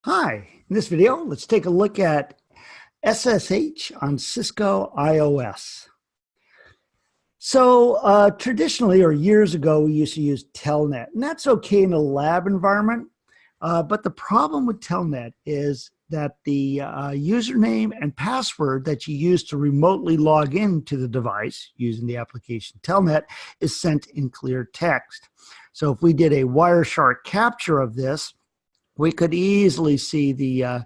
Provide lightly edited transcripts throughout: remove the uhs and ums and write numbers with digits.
Hi, in this video, let's take a look at SSH on Cisco IOS. So traditionally, or years ago, we used to use Telnet, and that's okay in a lab environment. But the problem with Telnet is that the username and password that you use to remotely log into the device using the application Telnet is sent in clear text. So if we did a Wireshark capture of this, we could easily see the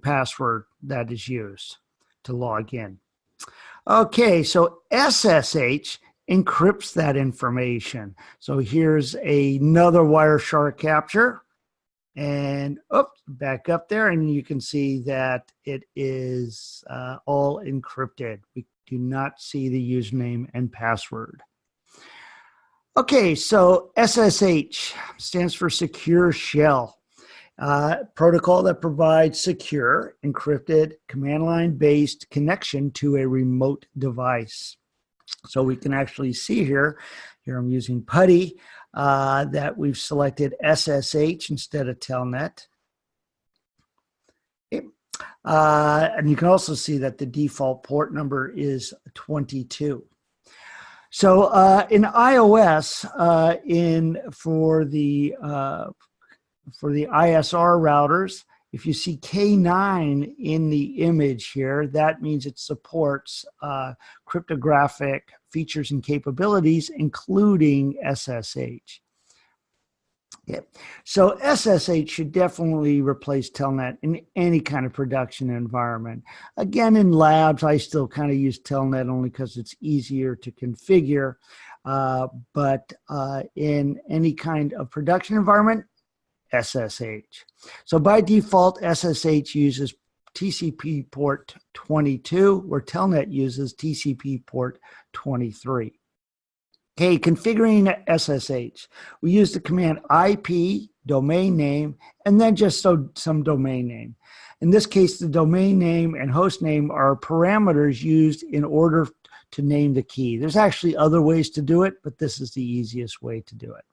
password that is used to log in. Okay, so SSH encrypts that information. So here's another Wireshark capture. And back up there, and you can see that it is all encrypted. We do not see the username and password. Okay, so SSH stands for Secure Shell. Protocol that provides secure, encrypted, command line based connection to a remote device. So we can actually see here I'm using PuTTY, that we've selected SSH instead of Telnet. Okay. And you can also see that the default port number is 22. So in iOS, for the ISR routers, if you see K9 in the image here, that means it supports cryptographic features and capabilities, including SSH. Yeah. So SSH should definitely replace Telnet in any kind of production environment. Again, in labs, I still kind of use Telnet only because it's easier to configure. But in any kind of production environment, SSH. So by default, SSH uses TCP port 22, where Telnet uses TCP port 23. Okay, configuring SSH. We use the command IP, domain name, and then just some domain name. In this case, the domain name and host name are parameters used in order to name the key. There's actually other ways to do it, but this is the easiest way to do it.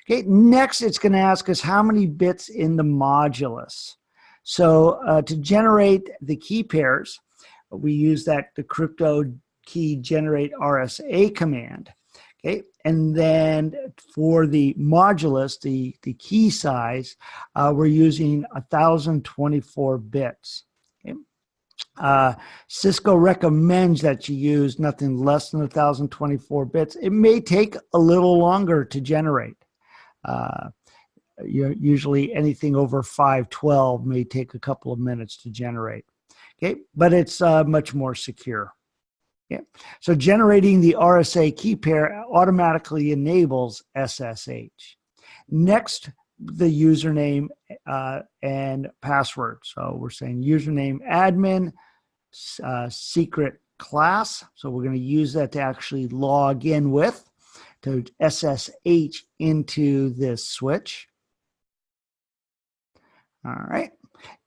Okay, next it's going to ask us how many bits in the modulus. So to generate the key pairs, we use the crypto key generate RSA command. Okay, and then for the modulus, the key size, we're using 1024 bits. Okay. Cisco recommends that you use nothing less than 1024 bits. It may take a little longer to generate. Usually anything over 512 may take a couple of minutes to generate. Okay, but it's much more secure. Yeah. So generating the RSA key pair automatically enables SSH. Next, the username and password. So we're saying username admin, secret class. So we're going to use that to actually log in with, to SSH into this switch. All right.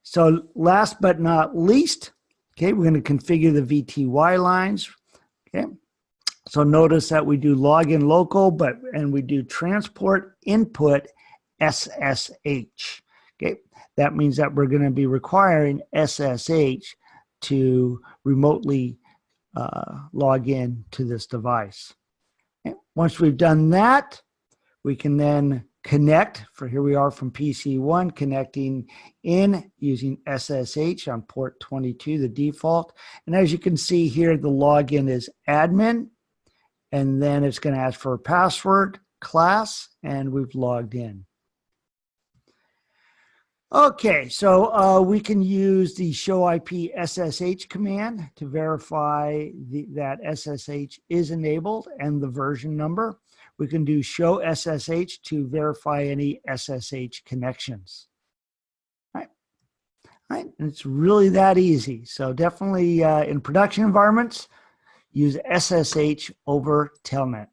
So last but not least, okay, we're going to configure the VTY lines. Okay. So notice that we do login local, and we do transport input SSH. Okay. That means that we're going to be requiring SSH to remotely log in to this device. Okay. Once we've done that, we can then connect. Here we are from PC1, connecting in using SSH on port 22, the default. And as you can see here, the login is admin, and then it's going to ask for a password, class, and we've logged in. Okay, so we can use the show IP SSH command to verify that SSH is enabled and the version number. We can do show SSH to verify any SSH connections. All right, and it's really that easy. So definitely in production environments, use SSH over Telnet.